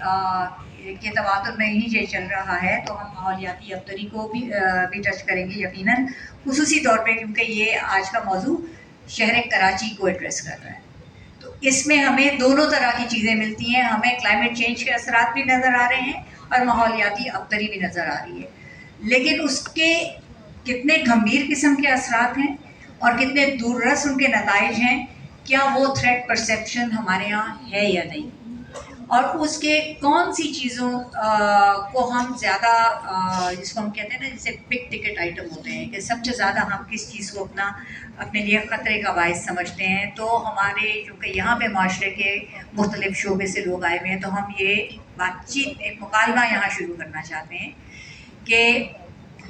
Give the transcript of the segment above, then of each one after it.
کے تبادل میں ہی چل رہا ہے تو ہم ماحولیاتی ابتری کو بھی ٹچ کریں گے یقیناً، خصوصی طور پہ کیونکہ یہ آج کا موضوع شہر کراچی کو ایڈریس کر رہا ہے۔ تو اس میں ہمیں دونوں طرح کی چیزیں ملتی ہیں، ہمیں کلائمیٹ چینج کے اثرات بھی نظر آ رہے ہیں اور ماحولیاتی ابتری بھی نظر آ رہی ہے، لیکن اس کے کتنے گمبھیر قسم کے اثرات ہیں اور کتنے دور رس ان کے نتائج ہیں، کیا وہ تھریٹ پرسیپشن ہمارے یہاں ہے یا نہیں، اور اس کے کون سی چیزوں کو ہم زیادہ جس کو ہم کہتے ہیں نا جیسے بگ ٹکٹ آئٹم ہوتے ہیں کہ سب سے زیادہ ہم کس چیز کو اپنے لیے خطرے کا باعث سمجھتے ہیں۔ تو ہمارے چونکہ یہاں پہ معاشرے کے مختلف شعبے سے لوگ آئے ہوئے ہیں تو ہم یہ بات چیت ایک مکالمہ یہاں شروع کرنا چاہتے ہیں کہ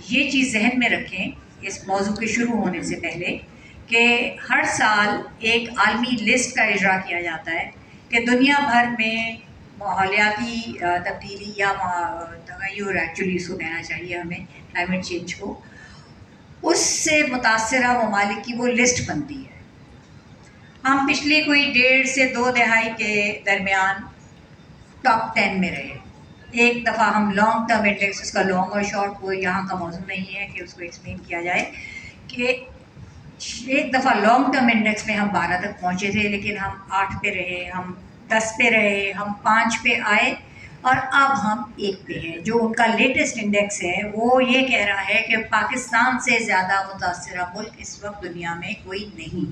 یہ چیز ذہن میں رکھیں اس موضوع کے شروع ہونے سے پہلے کہ ہر سال ایک عالمی لسٹ کا اجرا کیا جاتا ہے کہ دنیا بھر میں ماحولیاتی تبدیلی یا تغیر ایکچولی اس کو کہنا چاہیے ہمیں کلائمیٹ چینج کو، اس سے متاثرہ ممالک کی وہ لسٹ بنتی ہے۔ ہم پچھلی کوئی 1.5 سے 2 دہائی کے درمیان ٹاپ 10 میں رہے۔ ایک دفعہ ہم لانگ ٹرم انڈیکس، اس کا لانگ اور شارٹ وہ یہاں کا موضوع نہیں ہے کہ اس کو ایکسپلین کیا جائے، کہ ایک دفعہ لانگ ٹرم انڈیکس میں ہم 12 تک پہنچے تھے، لیکن ہم 8 پہ رہے، ہم 10 پہ رہے، ہم 5 پہ آئے اور اب ہم 1 پہ ہیں۔ جو ان کا لیٹسٹ انڈیکس ہے وہ یہ کہہ رہا ہے کہ پاکستان سے زیادہ متاثرہ ملک اس وقت دنیا میں کوئی نہیں۔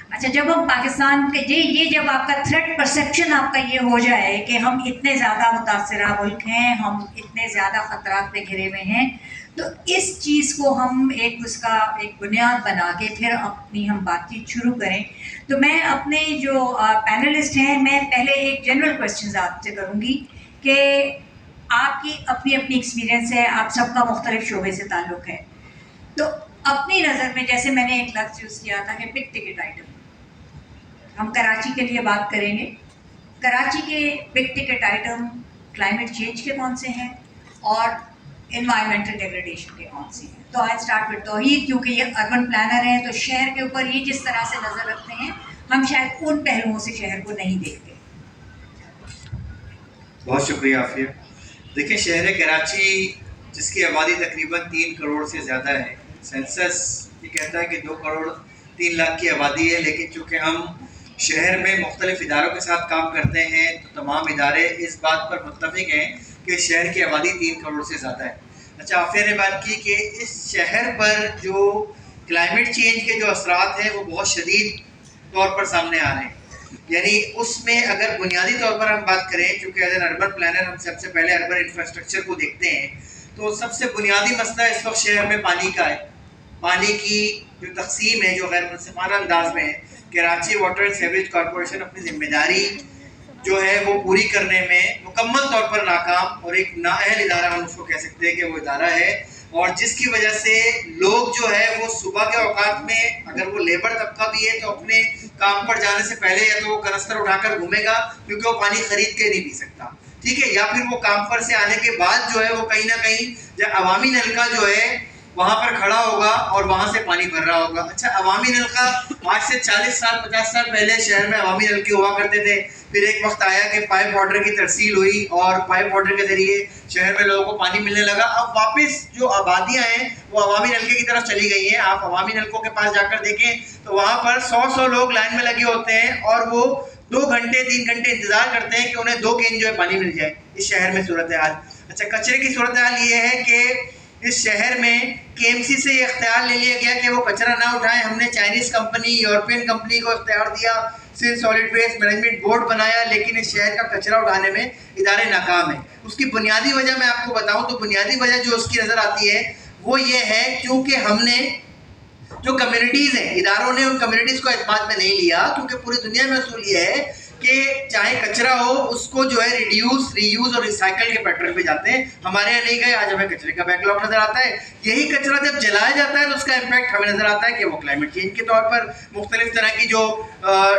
اچھا، جب ہم پاکستان کے یہ جب آپ کا تھریٹ پرسیپشن آپ کا یہ ہو جائے کہ ہم اتنے زیادہ متاثرہ ملک ہیں، ہم اتنے زیادہ خطرات پہ گھرے ہوئے ہیں، تو اس چیز کو ہم اس کا ایک بنیاد بنا کے پھر اپنی ہم بات چیت شروع کریں۔ تو میں اپنے جو پینلسٹ ہیں، میں پہلے ایک جنرل کویسچنز آپ سے کروں گی کہ آپ کی اپنی ایکسپیرینس ہے، آپ سب کا مختلف شعبے سے تعلق ہے، تو اپنی نظر میں جیسے میں نے ایک لفظ یوز کیا تھا کہ بگ ٹکٹ آئٹم، ہم کراچی کے لیے بات کریں گے، کراچی کے big ticket item climate change کے کون سے ہیں اور انوائرمنٹل ڈیگریڈیشن کے کون سے ہیں۔ تو آئی اسٹارٹ وتھ توحید، کیونکہ یہ اربن پلانر ہیں تو شہر کے اوپر یہ جس طرح سے نظر رکھتے ہیں ہم شاید ان پہلوؤں سے شہر کو نہیں دیکھتے۔ بہت شکریہ عافیہ۔ دیکھیں، شہر کراچی جس کی آبادی تقریباً 3 کروڑ سے زیادہ ہے، سینسس یہ کہتا ہے کہ 2 کروڑ 3 لاکھ کی آبادی ہے، لیکن چونکہ ہم شہر میں مختلف اداروں کے ساتھ کام کرتے ہیں تو تمام ادارے اس بات پر متفق ہیں کہ شہر کی آبادی 3 کروڑ سے زیادہ ہے۔ اچھا، عافیہ نے بات کی کہ اس شہر پر جو کلائمیٹ چینج کے جو اثرات ہیں وہ بہت شدید طور پر سامنے آ رہے ہیں، یعنی اس میں اگر بنیادی طور پر ہم بات کریں، چونکہ ایز این اربن پلانر ہم سب سے پہلے اربن انفراسٹرکچر کو دیکھتے ہیں، تو سب سے بنیادی مسئلہ اس وقت شہر میں پانی کا ہے۔ پانی کی جو تقسیم ہے جو غیر منصفانہ انداز میں ہے، Karachi water and sewerage corporation اپنی ذمہ داری جو ہے وہ پوری کرنے میں مکمل طور پر ناکام، اور ایک نااہل ادارہ ہم اس کو کہہ سکتے ہیں کہ وہ ادارہ ہے، اور جس کی وجہ سے لوگ جو ہے وہ صبح کے اوقات میں اگر وہ لیبر طبقہ بھی ہے تو اپنے کام پر جانے سے پہلے یا تو وہ کنستر اٹھا کر گھومے گا کیونکہ وہ پانی خرید کے نہیں پی سکتا، ٹھیک ہے، یا پھر وہ کام پر سے آنے کے بعد جو ہے وہ کہیں نہ کہیں عوامی نلکا جو ہے وہاں پر کھڑا ہوگا اور وہاں سے پانی بھر رہا ہوگا۔ اچھا، عوامی نلکا آج سے 40 سال 50 سال پہلے شہر میں عوامی نلکے ہوا کرتے تھے، پھر ایک وقت آیا کہ پائپ واٹر کی ترسیل ہوئی اور پائپ واٹر کے ذریعے شہر میں لوگوں کو پانی ملنے لگا۔ اب واپس جو آبادیاں ہیں وہ عوامی نلکے کی طرف چلی گئی ہیں۔ آپ عوامی نلکوں کے پاس جا کر دیکھیں تو وہاں پر 100 لوگ لائن میں لگے ہوتے ہیں اور وہ 2 گھنٹے 3 گھنٹے انتظار کرتے ہیں کہ انہیں 2 کین جو ہے پانی مل جائے۔ اس شہر میں صورتحال، اچھا کچرے کی صورتحال یہ ہے کہ اس شہر میں KMC سے یہ اختیار لے لیا گیا کہ وہ کچرا نہ اٹھائیں۔ ہم نے چائنیز کمپنی، یورپین کمپنی کو اختیار دیا، Sindh solid waste management board بنایا، لیکن اس شہر کا کچرا اٹھانے میں ادارے ناکام ہیں۔ اس کی بنیادی وجہ میں آپ کو بتاؤں تو بنیادی وجہ جو اس کی نظر آتی ہے وہ یہ ہے کیونکہ ہم نے جو کمیونٹیز ہیں، اداروں نے ان کمیونٹیز کو اعتماد میں نہیں لیا، کیونکہ پوری دنیا میں اصول یہ ہے کہ چاہے کچرا ہو اس کو جو ہے ریڈیوس، ری یوز اور ریسائیکل کے پیٹرن پہ جاتے ہیں۔ ہمارے یہاں نہیں گئے، آج ہمیں کچرے کا بیک لاگ نظر آتا ہے۔ یہی کچرا جب جلایا جاتا ہے تو اس کا امپیکٹ ہمیں نظر آتا ہے کہ وہ کلائمیٹ چینج کے طور پر مختلف طرح کی جو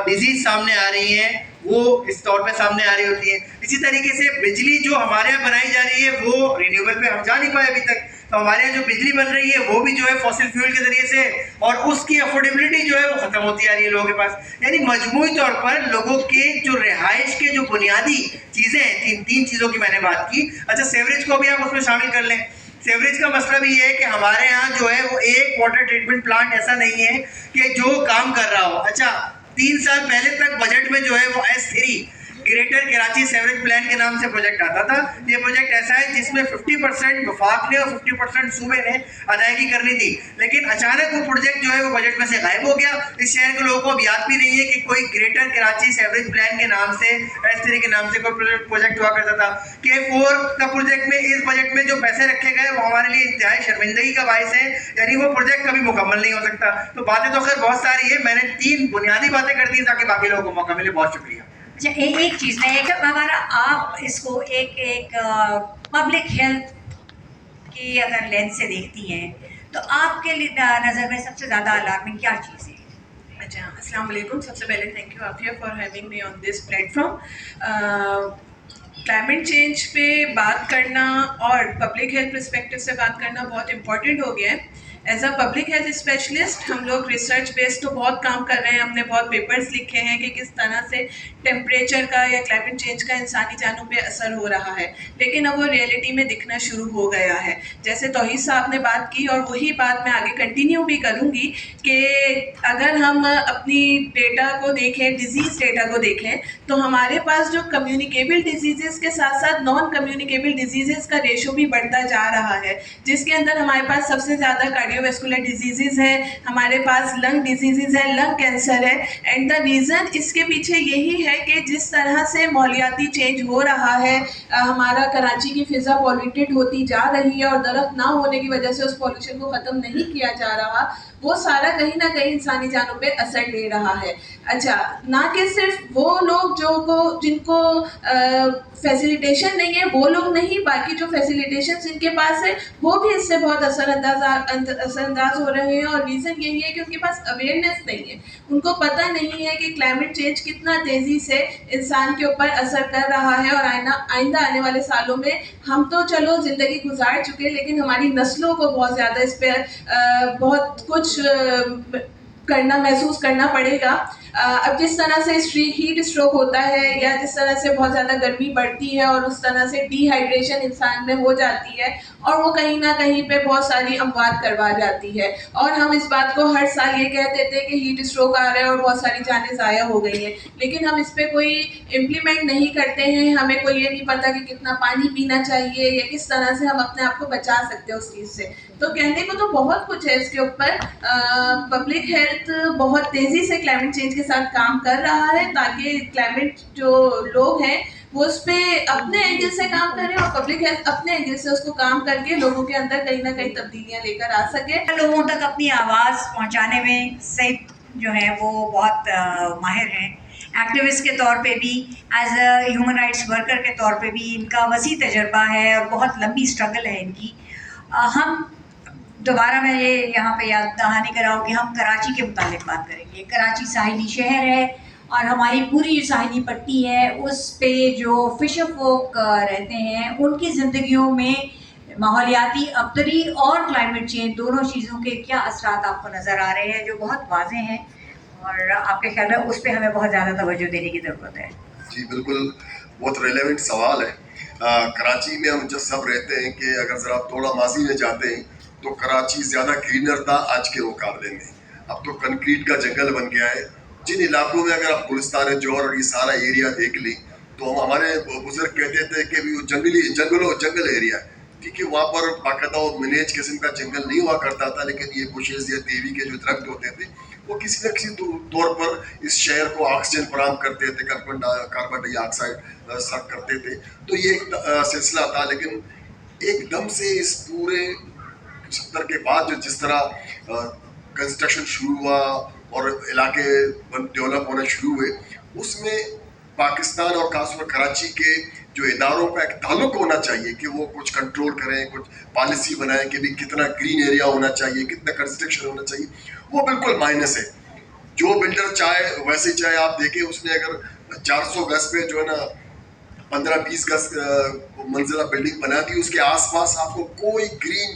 ڈیزیز سامنے آ رہی ہیں وہ اس طور پہ سامنے آ رہی ہوتی ہیں۔ اسی طریقے سے بجلی جو ہمارے یہاں بنائی جا رہی ہے وہ رینیوبل پہ ہم جا نہیں پائے ابھی تک، تو ہمارے یہاں جو بجلی بن رہی ہے وہ بھی جو ہے فوسل فیول کے ذریعے سے, اور اس کی افورڈیبلٹی جو ہے وہ ختم ہوتی آ رہی ہے لوگوں کے پاس. یعنی مجموعی طور پر لوگوں کے جو رہائش کے جو بنیادی چیزیں ہیں, تین چیزوں کی میں نے بات کی. اچھا, سیوریج کو بھی آپ اس میں شامل کر لیں. سیوریج کا مسئلہ بھی یہ ہے کہ ہمارے یہاں جو ہے وہ ایک واٹر ٹریٹمنٹ پلانٹ ایسا نہیں ہے کہ جو کام کر رہا ہو. اچھا, 3 سال پہلے تک بجٹ میں جو ہے وہ S3 greater Karachi sewerage plan کے نام سے پروجیکٹ آتا تھا. یہ پروجیکٹ ایسا ہے جس میں 50% وفاق نے اور 50% صوبے نے ادائیگی کرنی تھی, لیکن اچانک وہ پروجیکٹ جو ہے وہ بجٹ میں سے غائب ہو گیا. اس شہر کے لوگوں کو اب یاد بھی نہیں ہے کہ کوئی گریٹر کراچی سیوریج پلان کے نام سے, S3 کے نام سے کوئی پروجیکٹ ہوا کرتا تھا. K4 کا پروجیکٹ میں اس بجٹ میں جو پیسے رکھے گئے وہ ہمارے لیے انتہائی شرمندگی کا باعث ہے. یعنی وہ پروجیکٹ کبھی مکمل نہیں ہو سکتا. تو باتیں تو خیر بہت ساری ہے, میں نے 3 بنیادی باتیں کر دی تاکہ باقی لوگوں کو موقع ملے. بہت شکریہ. اچھا, ایک چیز میں, ایک ہمارا آپ اس کو ایک پبلک ہیلتھ کی اگر لینس سے دیکھتی ہیں تو آپ کے نظر میں سب سے زیادہ الارمنگ کیا چیز ہے؟ اچھا, السلام علیکم. سب سے پہلے thank you Afia for having me on this platform. Climate change پہ بات کرنا اور پبلک ہیلتھ پرسپیکٹو سے بات کرنا بہت امپورٹنٹ ہو گیا ہے. As a public health specialist ہم لوگ ریسرچ بیس تو بہت کام کر رہے ہیں. ہم نے بہت پیپرز لکھے ہیں کہ کس طرح سے ٹیمپریچر کا یا کلائمیٹ چینج کا انسانی جانوں پہ اثر ہو رہا ہے, لیکن اب وہ ریئلٹی میں دکھنا شروع ہو گیا ہے. جیسے توحید صاحب نے بات کی اور وہی بات میں آگے کنٹینیو بھی کروں گی کہ اگر ہم اپنی ڈیٹا کو دیکھیں, ڈیزیز ڈیٹا کو دیکھیں, تو ہمارے پاس جو کمیونیکیبل ڈیزیزز کے ساتھ ساتھ نان کمیونیکیبل ڈیزیزز کا ریشو بھی بڑھتا جا رہا ہے, جس کے اندر ہمارے پاس سب سے زیادہ کارڈیو ویسکولر ڈیزیزز ہے, ہمارے پاس لنگ ڈیزیزز ہے, لنگ کینسر ہے. اینڈ دا ریزن اس کے پیچھے یہی ہے کہ جس طرح سے ماحولیاتی چینج ہو رہا ہے, ہمارا کراچی کی فضا پولیوٹیڈ ہوتی جا رہی ہے اور درخت نہ ہونے کی وجہ سے اس پولوشن کو ختم نہیں کیا جا رہا, وہ سارا کہیں نہ کہیں انسانی جانوں پہ اثر لے رہا ہے. اچھا, نہ کہ صرف وہ لوگ جن کو فیسیلیٹیشن نہیں ہے وہ لوگ نہیں, باقی جو فیسیلیٹیشن ان کے پاس ہے وہ بھی اس سے بہت اثر انداز ہو رہے ہیں. اور ریزن یہی ہے کہ ان کے پاس اویئرنیس نہیں ہے, ان کو پتہ نہیں ہے کہ کلائمیٹ چینج کتنا تیزی سے انسان کے اوپر اثر کر رہا ہے. اور آئندہ آنے والے سالوں میں ہم تو چلو زندگی گزار چکے, لیکن ہماری نسلوں کو بہت زیادہ اس پہ بہت کچھ محسوس کرنا پڑے گا. اب جس طرح سے ہیٹ اسٹروک ہوتا ہے یا جس طرح سے بہت زیادہ گرمی بڑھتی ہے اور اس طرح سے ڈی ہائیڈریشن انسان میں ہو جاتی ہے اور وہ کہیں نہ کہیں پہ بہت ساری اموات کروا جاتی ہے. اور ہم اس بات کو ہر سال یہ کہتے تھے کہ ہیٹ اسٹروک آ رہا ہے اور بہت ساری جانیں ضائع ہو گئی ہیں, لیکن ہم اس پہ کوئی امپلیمنٹ نہیں کرتے ہیں. ہمیں کوئی یہ نہیں پتا کہ کتنا پانی پینا چاہیے یا کس طرح سے ہم اپنے آپ کو بچا سکتے ہیں اس چیز سے. تو کہنے کو تو بہت کچھ ہے اس کے اوپر. پبلک ہیلتھ بہت تیزی سے کلائمیٹ چینج کے ساتھ کام کر رہا ہے تاکہ کلائمیٹ جو لوگ ہیں وہ اس پہ اپنے اینگل سے کام کریں اور پبلک ہیلتھ اپنے اینگل سے اس کو کام کر کے لوگوں کے اندر کہیں نہ کہیں تبدیلیاں لے کر آ سکے. لوگوں تک اپنی آواز پہنچانے میں سعید جو ہے وہ بہت ماہر ہیں. ایکٹیوسٹ کے طور پہ بھی, as a human rights worker کے طور پہ بھی ان کا وسیع تجربہ ہے اور بہت لمبی اسٹرگل ہے ان کی. ہم دوبارہ میں یہ یہاں پہ یاد دہانی کراؤں کہ ہم کراچی کے متعلق بات کریں گے. کراچی ساحلی شہر ہے اور ہماری پوری جو ساحلی پٹی ہے اس پہ جو فشر فوک رہتے ہیں ان کی زندگیوں میں ماحولیاتی ابتری اور کلائمیٹ چینج دونوں چیزوں کے کیا اثرات آپ کو نظر آ رہے ہیں جو بہت واضح ہیں, اور آپ کے خیال میں اس پہ ہمیں بہت زیادہ توجہ دینے کی ضرورت ہے؟ جی بالکل, بہت ریلیونٹ سوال ہے. کراچی میں ہم جب سب رہتے ہیں کہ اگر ذرا تھوڑا ماضی میں جاتے ہیں تو کراچی زیادہ گرینر تھا آج کے مقابلے میں. اب تو کنکریٹ کا جنگل بن گیا ہے. جن علاقوں میں اگر آپ گلستان جوہر اور یہ سارا ایریا دیکھ لیں تو ہمارے بزرگ کہتے تھے کہ وہ جنگل ایریا ہے, کیونکہ وہاں پر باقاعدہ منیج قسم کا جنگل نہیں ہوا کرتا تھا, لیکن یہ بشیز یا دیوی کے جو درخت ہوتے تھے وہ کسی نہ کسی طور پر اس شہر کو آکسیجن فراہم کرتے تھے, کاربن ڈائی آکسائڈ سک کرتے تھے. تو یہ ایک سلسلہ تھا, لیکن ایک دم سے اس پورے 70 کے بعد جو جس طرح کنسٹرکشن شروع ہوا اور علاقے ڈیولپ ہونا شروع ہوئے, اس میں پاکستان اور خاص طور پر کراچی کے جو اداروں کا ایک تعلق ہونا چاہیے کہ وہ کچھ کنٹرول کریں, کچھ پالیسی بنائیں کہ بھی کتنا گرین ایریا ہونا چاہیے, کتنا کنسٹرکشن ہونا چاہیے, وہ بالکل مائنس ہے. جو بلڈر چاہے ویسے چاہے آپ دیکھیں اس نے اگر 400 گز پہ جو ہے نا 15-20 گز منزلہ بلڈنگ بنا دی, اس کے آس پاس آپ کو کوئی گرین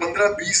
15-20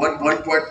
1